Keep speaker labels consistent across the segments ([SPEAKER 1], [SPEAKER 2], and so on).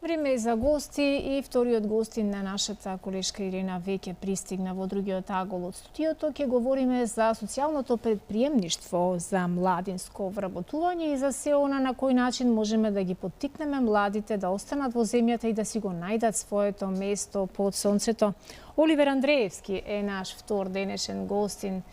[SPEAKER 1] време за гости и вториот гостин на нашата колешка Ирена веќе пристигна во другиот агол од студиото. Ќе говориме за социјалното предприемништво, за младинско вработување и за се она на кој начин можеме да ги поттикнеме младите да останат во земјата и да си го најдат своето место под сонцето. Оливер Андреевски е наш втор денешен гостин.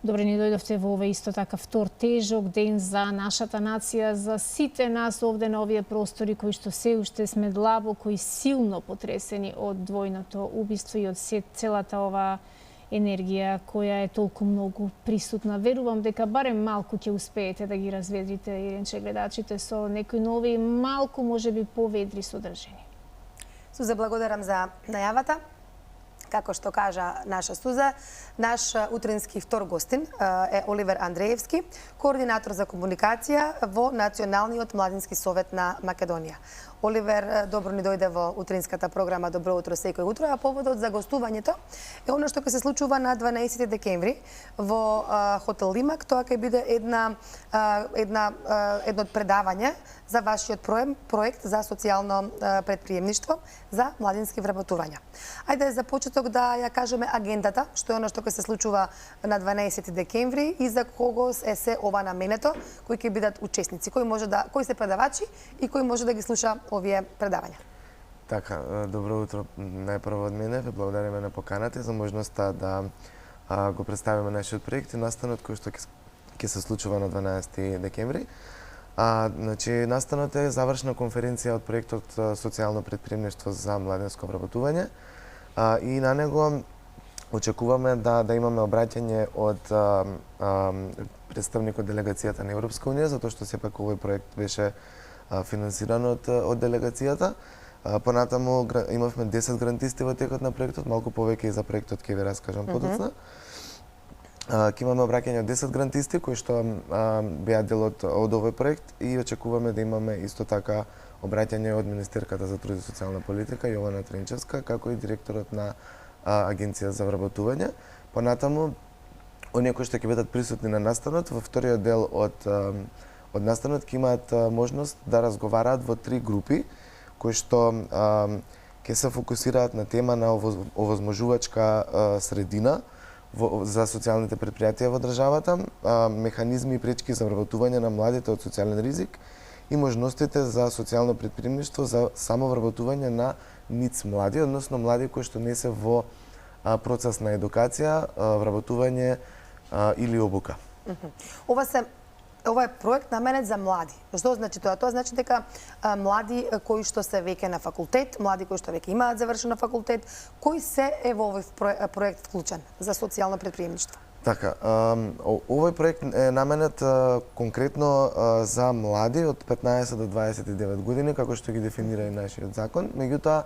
[SPEAKER 1] Добре ни дојдовте во овој исто така втор тежок ден за нашата нација, за сите нас овде на овие простори кои што се уште сме длабоко и силно потресени од двојното убиство и од целата ова енергија која е толку многу присутна. Верувам дека барем малку ќе успеете да ги разведрите, Иренче, гледачите со некои нови, малку можеби поведри содржини.
[SPEAKER 2] Суза, благодарам за најавата. Како што кажа наша Суза, наш утрински втор гостин е Оливер Андреевски, координатор за комуникација во Националниот младински совет на Македонија. Оливер, добро ни дојде во утринската програма Добро утро секој утро, а поводот за гостувањето е она што ќе се случува на 12 декември во хотел Лимак. Тоа ќе биде едно предавање за вашиот проект за социјално предприемништво за младински вработувања. Ајде за почеток да ја кажеме агендата, што е она што ќе се случува на 12 декември и за кого е се ова наменето, кои ќе бидат учесници, кои се предавачи и кој може да ги слуша овие предавања.
[SPEAKER 3] Така, добро утро најпрво од мене. Ве благодариме на поканата и за можноста да го представиме нашиот проект и настанот кој што ќе се случува на 12 декември. Значи, настанот е завршна конференција од проектот Социјално предприемништво за младинско вработување и на него очекуваме да имаме обраќање од представник од делегацијата на Европска унија, затоа што сепак овој проект беше финансиран од делегацијата. Понатаму имавме 10 грантисти во текот на проектот, малку повеќе и за проектот ќе ви раскажам подоцна. Ќе имаме обраќање од 10 грантисти кои што беа дел од овој проект и очекуваме да имаме исто така обраќање од Министерката за труд и социјална политика Јована Тренчевска, како и директорот на Агенција за вработување. Понатаму, оние кои што ќе бидат присутни на настанот, во вториот дел од настанот ќе имаат можност да разговараат во 3 групи кои што ќе се фокусираат на тема на овозможувачка средина за социјалните предпријатија во државата, механизми и пречки за вработување на младите од социјален ризик и можностите за социјално предприемништво за самовработување на ниц млади, односно млади кои што не се во процес на едукација, вработување или обука.
[SPEAKER 2] Ова е проект наменет за млади. Што значи тоа? Тоа значи дека млади кои што се веќе на факултет, млади кои што веќе имаат завршено факултет, кои се е во овој проект вклучен за социјално предприемништво?
[SPEAKER 3] Така, овој проект е наменет конкретно за млади од 15 до 29 години, како што ги дефинира и нашиот закон. Меѓутоа,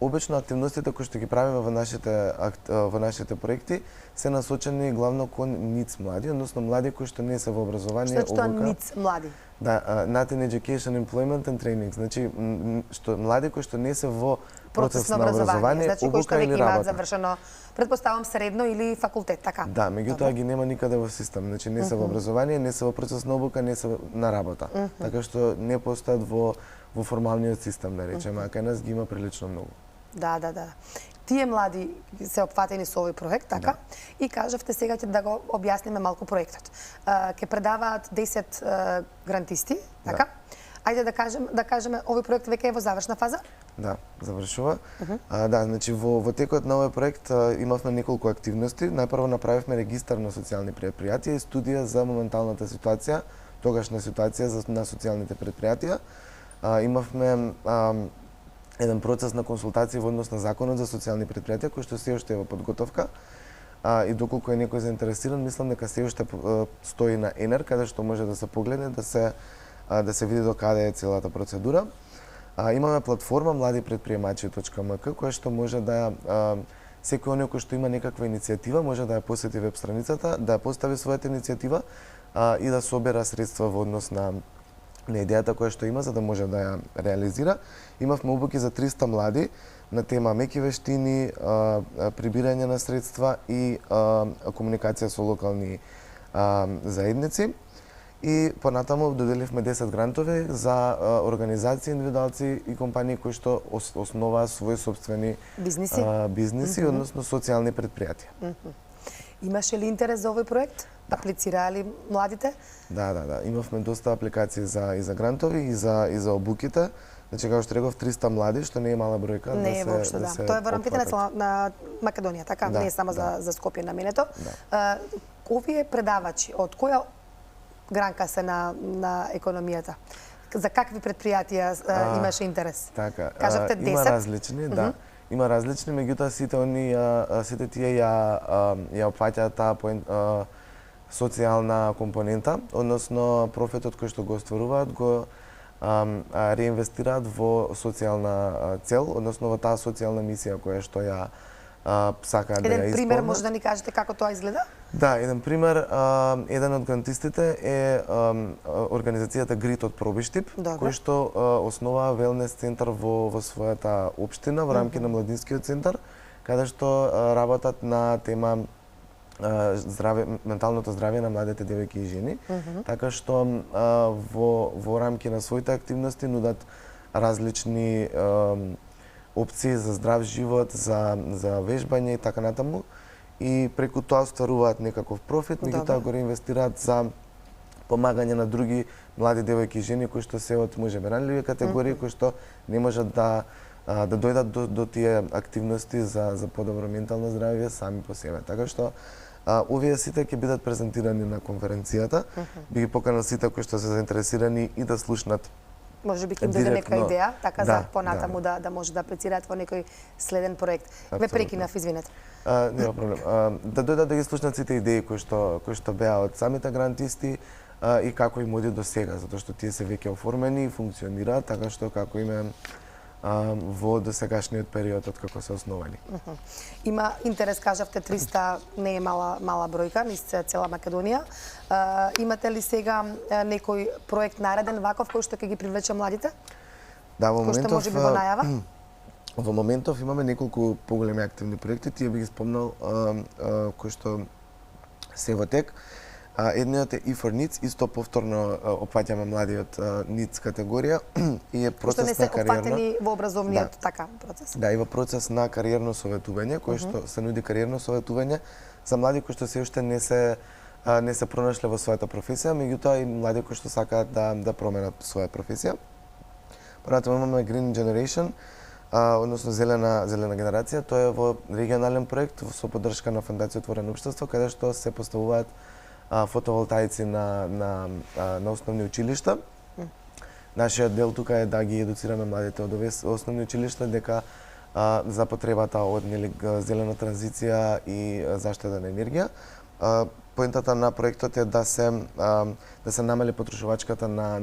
[SPEAKER 3] обично активностите кои што ги правиме во нашите проекти се насочени главно кон ниц млади, односно млади кои што не се во образование,
[SPEAKER 2] обука. Што е ниц млади?
[SPEAKER 3] Да, not in education, employment and training. Значи, млади кои што не се во процес на образование,
[SPEAKER 2] значи,
[SPEAKER 3] обука или работа. Значи, кои што
[SPEAKER 2] имаат завршено, предпоставам, средно или факултет, така?
[SPEAKER 3] Да, меѓутоа ги нема никаде во систем. Значи, не се во образование, не се во процес на обука, не се на работа. Така што не постојат во формалниот систем, да речеме, а кај нас ги има прилично многу.
[SPEAKER 2] Да. Тие млади се опфатени со овој проект, така? Да. И кажавте сега ќе да го објасниме малку проектот. Ќе предаваат 10 грантисти, така? Да. Ајде да кажеме овој проект веќе е во завршна фаза?
[SPEAKER 3] Да, завршува. Да, значи во текот на овој проект имавме неколку активности. Најпрво направивме регистар на социјални предпријатија и студија за моменталната ситуација, тогашна ситуација на социјалните предпријатија. Имавме еден процес на консултации во однос на законот за социјални предпријатија кој што се уште е во подготовка и доколку е некој заинтересиран, мислам дека се уште стои на ЕНЕР каде што може да се погледне да се види до каде е целата процедура. Имаме платформа mladipredprijemači.mk која што може да секој оној кој што има некаква иницијатива може да ја посети веб страницата, да ја постави својата иницијатива и да собера средства во однос на идејата која што има за да може да ја реализира. Имавме обуки за 300 млади на тема меки вештини, прибирање на средства и комуникација со локални заедници. И понатаму доделивме 10 грантови за организации, индивидуалци и компании кои што основаат своји собствени бизниси, односно социјални предпријатија.
[SPEAKER 2] Имаше ли интерес за овој проект? Аплицираа ли младите?
[SPEAKER 3] Да. Имавме доста апликации и за грантови и за обуките. Значи, како што реков, 300 млади, што не е мала бројка.
[SPEAKER 2] Не е воопшто, да. Тоа е во рамките на Македонија, така? Не е само за Скопје наменето. Овие предавачи, од која гранка се на економијата? За какви предпријатија имаше интерес?
[SPEAKER 3] Така,
[SPEAKER 2] кажавте 10?
[SPEAKER 3] Има различни, да. Има различни, меѓутоа сите тие ја опфаќаат таа социјална компонента, односно профитот кој што го остваруваат го реинвестираат во социјална цел, односно во таа социјална мисија која што ја сакаат да ја исполнат.
[SPEAKER 2] Еден пример може да ни кажете како тоа изгледа?
[SPEAKER 3] Да, еден пример, еден од грантистите е организацијата Грит од Пробиштип, кој што основаа велнес центар во својата општина во рамки на младинскиот центар, каде што работат на тема менталното здравје на младите девојки и жени, така што во рамки на своите активности нудат различни опции за здрав живот, за вежбање и така натаму, и преку тоа остваруваат некаков профит, меѓутоа го реинвестираат за помагање на други млади девојки и жени кои што се од можеби ранливи категории, кои што не можат да дојдат до тие активности за подобро ментално здравје сами по себе. Така што овие сите ќе бидат презентирани на конференцијата. Би ги поканал сите кои што се заинтересирани и да слушнат.
[SPEAKER 2] Може би ќе им дојде нека идеја, така за понатаму да може да аплицираат во некој следен проект. Ве прекинав, извинете.
[SPEAKER 3] Нема проблем. Да дојдат да ги слушнат сите идеи кои што беа од самите грантисти и како им оди до сега, затоа што тие се веќе оформени и функционираат, така што како им е во досегашниот период од како се основани.
[SPEAKER 2] Има интерес, кажавте 300, не е мала бројка, низ цела Македонија. Имате ли сега некој проект нареден ваков кој што ќе ги привлече младите?
[SPEAKER 3] Да, во моментов
[SPEAKER 2] кој што може би во најава?
[SPEAKER 3] Во моментов имаме неколку поголеми активни проекти, тие би ги спомнал кои што се во тек. Едниот е E4NEEDS, исто повторно опфаќаме млади од NEEDS категорија и е процес на кариерно.
[SPEAKER 2] Што не се опфатени во образовниот така процес.
[SPEAKER 3] Да, и во процес на кариерно советување, кој што се нуди кариерно советување за млади кои што се уште не се пронашле во својата професија, меѓутоа и млади кои што сакаат да променат своја професија. Понатаму имаме Green Generation, односно зелена генерација, тоа е во регионален проект со поддршка на Фондација Отворено општество, каде што се поставуваат фотоволтаици на основни училишта. Нашиот дел тука е да ги едуцираме младите од овие основни училишта дека за потребата од зелена транзиција и заштита на енергија. Поентата на проектот е да се намали потрошувачката на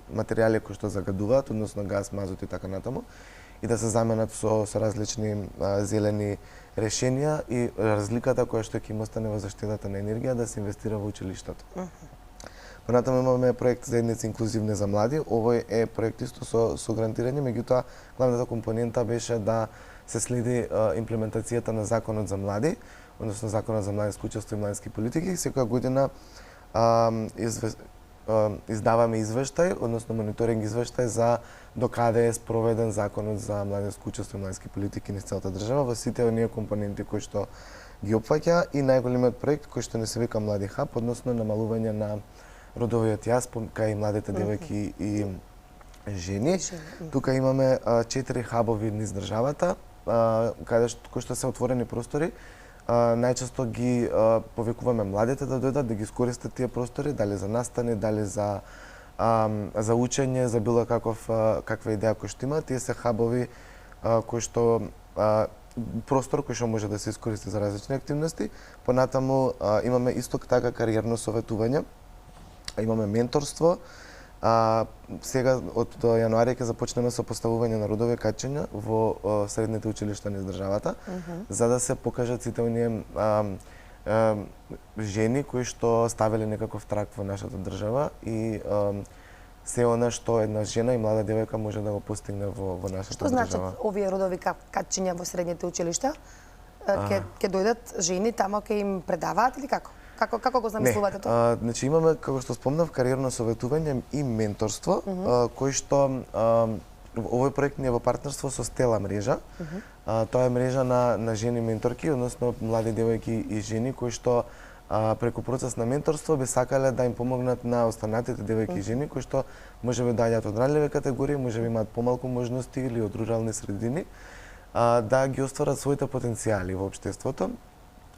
[SPEAKER 3] материјали кои што загадуваат, односно газ, мазот и така натаму, и да се заменат со различни зелени решенија и разликата која што ќе им остане во заштитата на енергија да се инвестира во училиштата. Понатаму имаме проект Заедници инклузивни за млади. Овој е проект исто со грантирање, меѓутоа главната компонента беше да се следи имплементацијата на законот за млади, односно законот за младинско учество и младински политики. Секоја година издаваме извештај, односно мониторинг извештај за докаде е спроведен законот за младинско учество и младински политики низ целата држава во сите оние компоненти кои што ги опфаќа, и најголемиот проект кој што не се вика Млади хаб, односно намалување на родовиот јас кај младите девојки и жени. Тука имаме 4 хабови низ државата, кои што се отворени простори. Најчесто ги повикуваме младите да дојдат да ги искористат тие простори, дали за настани, дали за учење, за било каква идеја кој што има. Тие се хабови кои што простор кој што може да се искористи за различни активности. Понатаму имаме исто така кариерно советување, имаме менторство. Сега од јануари ќе започнеме со поставување на родови качења во средните училишта низ државата, за да се покажат сите оние жени кои што ставиле некаков траг во нашата држава и се она што една жена и млада девојка може да го постигне во нашата држава.
[SPEAKER 2] Што значат овие родови качења во средните училишта? Ќе дојдат жени тамо, ќе им предаваат или како? Како го замислувате тоа?
[SPEAKER 3] Значи имаме, како што спомнав, кариерно советување и менторство, кој што овој проект ни е во партнерство со Стела мрежа. Тоа е мрежа на жени менторки, односно млади девојки и жени кои што преку процес на менторство би сакале да им помогнат на останатите девојки и жени кои што можеби доаѓаат од ранливи категории, можеби имаат помалку можности или од рурални средини, да ги остварат своите потенцијали во општеството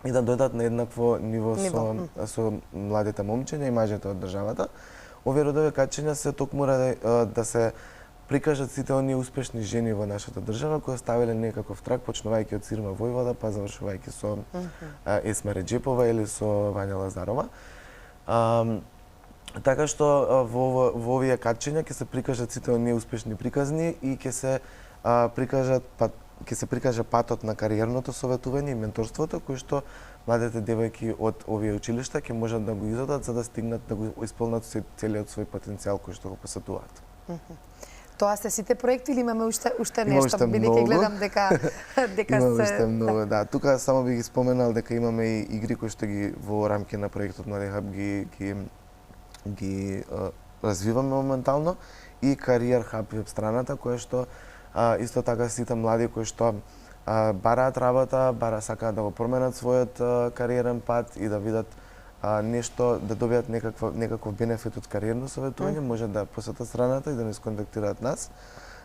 [SPEAKER 3] и да дојдат на еднакво ниво со младите момчиња и мажите од државата. Овие родови качења се токму да се прикажат сите оние успешни жени во нашата држава кои оставиле некаков траг, почнувајќи од Сирма Војвода, па завршувајќи со Есма Реџепова или со Вања Лазарова. Така што во овие качења ќе се прикажат сите оние успешни приказни и ќе се прикаже патот на кариерното советување и менторството кој што младите девојки од овие училишта ќе можат да го изодат за да стигнат да го исполнат целиот свој потенцијал кој што го посетуваат.
[SPEAKER 2] Тоа се сите проекти или имаме уште нешто, бидејќи гледам дека
[SPEAKER 3] имаме уште многу, да. Тука само би ги споменал дека имаме и игри кои што ги во рамки на проектот Млади Хаб ги развиваме моментално и Кариер Хаб веб страната која што исто така сите млади кои што бараат работа, сакаат да го променат својот кариерен пат и да видат нешто, да добијат некаков бенефит од кариерно советување, може да посетат страната и да низ контактираат нас.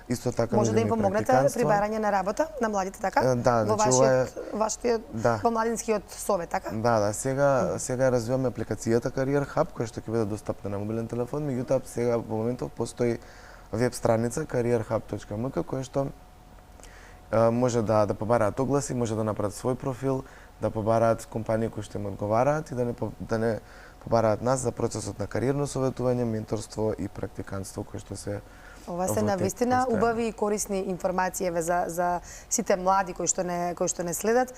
[SPEAKER 3] Исто така
[SPEAKER 2] може да им помогнете при барање на работа на младите, така?
[SPEAKER 3] Да,
[SPEAKER 2] во вашиот во младинскиот совет, така?
[SPEAKER 3] Да, сега развиваме апликацијата Career Hub која што ќе биде достапна на мобилен телефон, меѓутоа сега во моментов постои веб страница careerhub.mk која што може да побараат огласи, може да направат свој профил, да побараат компании кои што им одговараат и да не побараат нас за процесот на кариерно советување, менторство и практикантство кои што се
[SPEAKER 2] Ова се навистина убави и корисни информации за сите млади кои што не следат.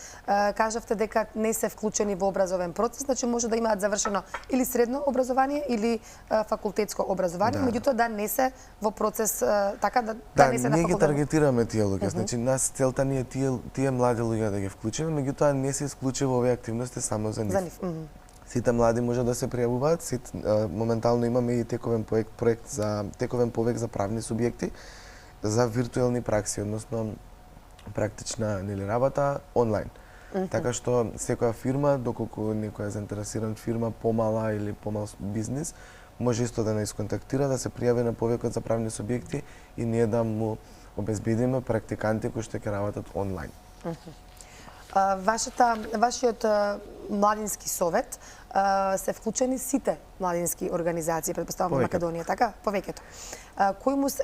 [SPEAKER 2] Кажавте дека не се вклучени во образовен процес, значи може да имаат завршено или средно образование или факултетско образование, меѓутоа да не се во процес така да не се на факултет.
[SPEAKER 3] Да, ние ги таргетираме тие луѓе, значи нас целта ни е тие млади луѓе да ги вклучиме, меѓутоа не се исклучува овие активности само за нив. Сите млади може да се пријавуваат, моментално имаме и тековен проект за тековен повек за правни субјекти за виртуелни пракси, односно практична работа онлайн. Така што секоја фирма, доколку некоја заинтересиран фирма, помала или помал бизнис, може исто да не исконтактира, да се пријави на повекот за правни субјекти и ние да му обезбедиме практиканти кои што ќе работат онлайн.
[SPEAKER 2] Вашиот младински совет се вклучени сите младински организации, претпоставувам во Македонија, така? Повеќето.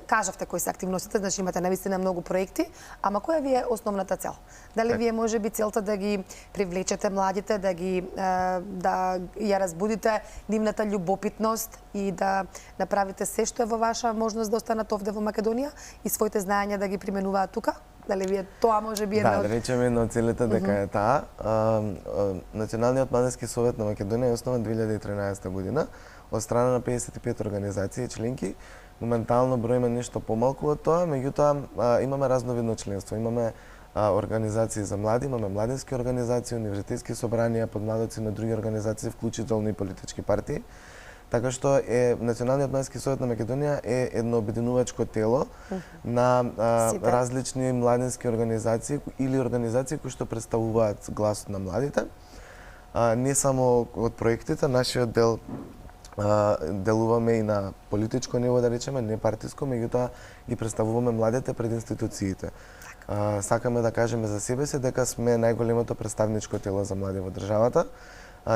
[SPEAKER 2] Кажавте кои се активностите, значи имате навистина многу проекти, ама која ви е основната цел? Дали вие може би целта да ги привлечете младите, да ја разбудите нивната љубопитност и да направите се што е во ваша можност да останат овде во Македонија и своите знаења да ги применуваат тука? Дали вие тоа може би
[SPEAKER 3] да речеме една од целите дека е таа. Националниот младински совет на Македонија е основан 2013 година од страна на 55 организации членки. Моментално броиме нешто помалку од тоа, меѓутоа имаме разновидно членство. Имаме организации за млади, имаме младински организации, универзитетски собранија, подмладоци на други организации, вклучително и политички партии. Така што Националниот младински совет на Македонија е едно обединувачко тело на различни младински организации или организации кои што представуваат гласот на младите. Не само од проектите, нашиот дел делуваме и на политичко ниво, да речеме, не партиско, меѓутоа ги представуваме младите пред институциите. Сакаме да кажеме за себе си дека сме најголемото представничко тело за млади во државата.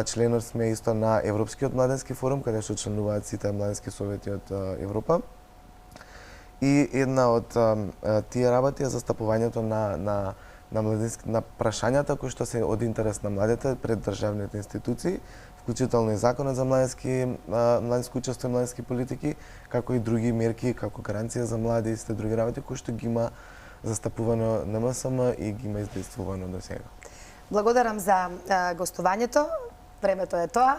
[SPEAKER 3] Членот сме исто на Европскиот младински форум, каде што членуваат сите младински совети од Европа. И една од тие работи е застапувањето на прашањата кои што се од интерес на младите пред државните институции, вклучително и законот за младинско учество и младински политики, како и други мерки, како гаранција за млади и сите други работи кои што ги има застапувано НМСМ и ги има издействувано до сега.
[SPEAKER 2] Благодарам за гостувањето. Времето е тоа.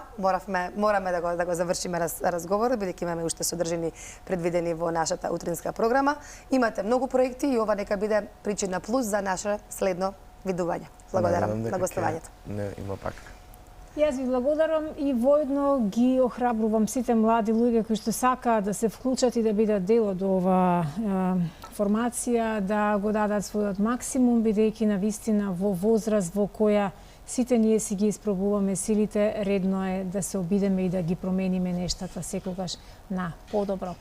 [SPEAKER 2] Мораме да го завршиме разговорот, бидејќи имаме уште содржини предвидени во нашата утринска програма. Имате многу проекти и ова нека биде причина плюс за наше следно видување. Благодарам на гостувањето.
[SPEAKER 3] Не, има пак.
[SPEAKER 1] Јас ви благодарам и воедно ги охрабрувам сите млади луѓе кои што сакаат да се вклучат и да бидат дел од ова формација, да го дадат својот максимум, бидејќи навистина во возраст во која сите ние си ги испробуваме силите, редно е да се обидеме и да ги промениме нештата секогаш на подобро.